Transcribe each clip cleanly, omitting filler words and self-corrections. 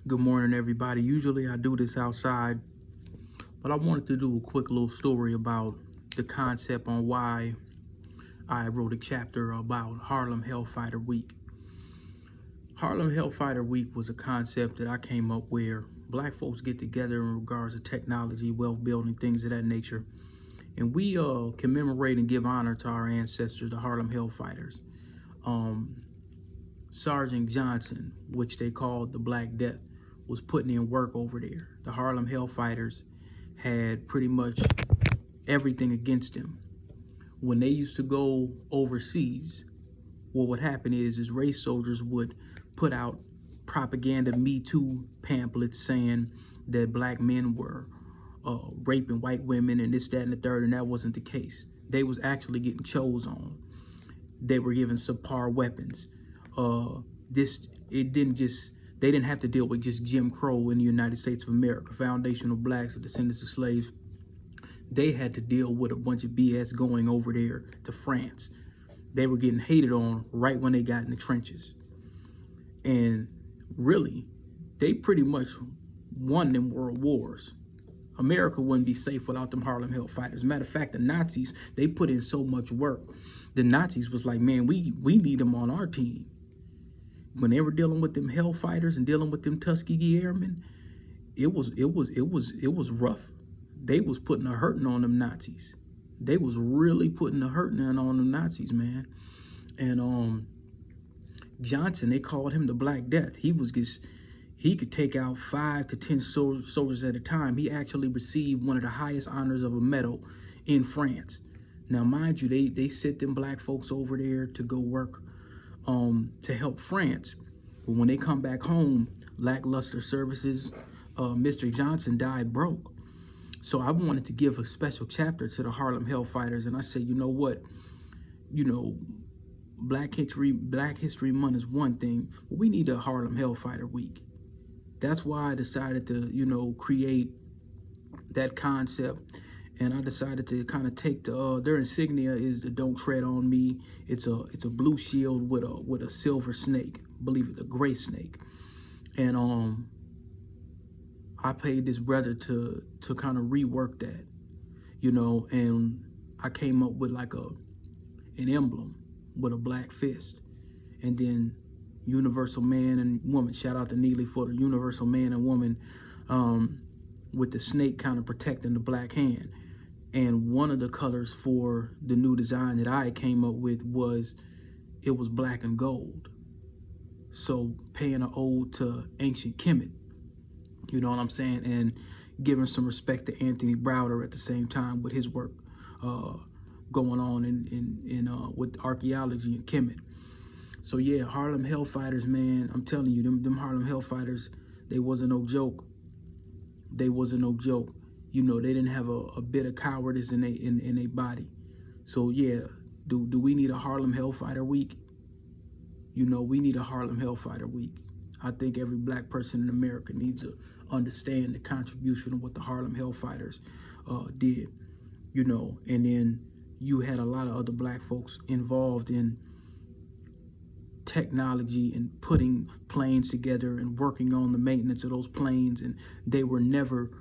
Good morning, everybody. Usually I do this outside, but I wanted to do a quick little story about the concept on why I wrote a chapter about Harlem Hellfighter Week. Harlem Hellfighter Week was a concept that I came up where black folks get together in regards to technology, wealth building, things of that nature. And we commemorate and give honor to our ancestors, the Harlem Hellfighters. Um, Sergeant Johnson, which they called the Black Death, was putting in work over there. The Harlem Hellfighters had pretty much everything against them. When they used to go overseas, what would happen is race soldiers would put out propaganda Me Too pamphlets saying that black men were raping white women and this, that, and the third, and that wasn't the case. They was actually getting chose on. They were given subpar weapons. They didn't have to deal with just Jim Crow in the United States of America, foundational blacks or descendants of slaves. They had to deal with a bunch of BS going over there to France. They were getting hated on right when they got in the trenches. And really, they pretty much won them world wars. America wouldn't be safe without them Harlem Hellfighters. Matter of fact, the Nazis, they put in so much work. The Nazis was like, man, we need them on our team. When they were dealing with them Hellfighters and dealing with them Tuskegee Airmen, it was rough. They was putting a hurting on them Nazis. They was really putting a hurting on them Nazis, man. And Johnson, they called him the Black Death. He could take out 5 to 10 soldiers at a time. He actually received one of the highest honors of a medal in France. Now, mind you, they sent them black folks over there to go work to help France. But when they come back home, lackluster services, Mr. Johnson died broke. So I wanted to give a special chapter to the Harlem Hellfighters, and I said, you know what? You know, Black History Month is one thing, but we need a Harlem Hellfighter Week. That's why I decided to, create that concept. And I decided to kind of take their insignia is the "Don't Tread on Me." It's a blue shield with a silver snake, I believe it's a gray snake. And I paid this brother to kind of rework that, and I came up with like an emblem with a black fist, and then universal man and woman. Shout out to Neely for the universal man and woman, with the snake kind of protecting the black hand. And one of the colors for the new design that I came up with was black and gold. So paying an ode to ancient Kemet, you know what I'm saying? And giving some respect to Anthony Browder at the same time with his work going on in with archaeology in Kemet. So yeah, Harlem Hellfighters, man, I'm telling you, them Harlem Hellfighters, they wasn't no joke. They wasn't no joke. They didn't have a bit of cowardice in their body. So yeah, do we need a Harlem Hellfighter Week? We need a Harlem Hellfighter Week. I think every black person in America needs to understand the contribution of what the Harlem Hellfighters did. And then you had a lot of other black folks involved in technology and putting planes together and working on the maintenance of those planes, and they were never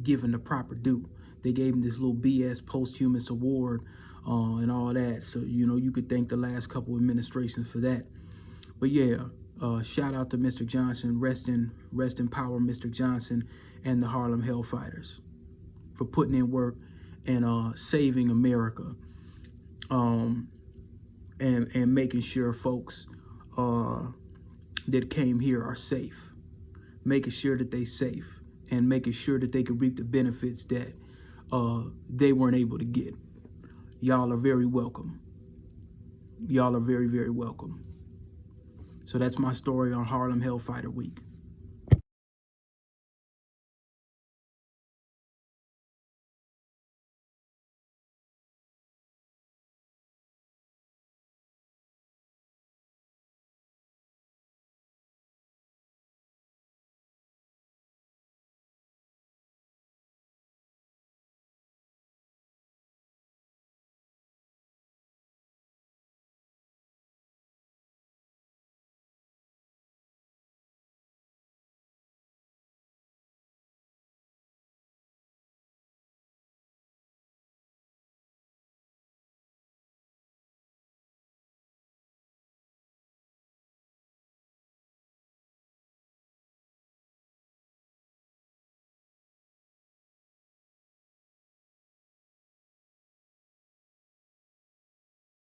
given the proper due. They gave them this little BS posthumous award and all that. So you could thank the last couple administrations for that. But yeah, shout out to Mr. Johnson. Rest in power, Mr. Johnson, and the Harlem Hellfighters for putting in work and saving America, and making sure folks that came here are safe, making sure that they safe, and making sure that they could reap the benefits that they weren't able to get. Y'all are very welcome. Y'all are very, very welcome. So that's my story on Harlem Hellfighter Week.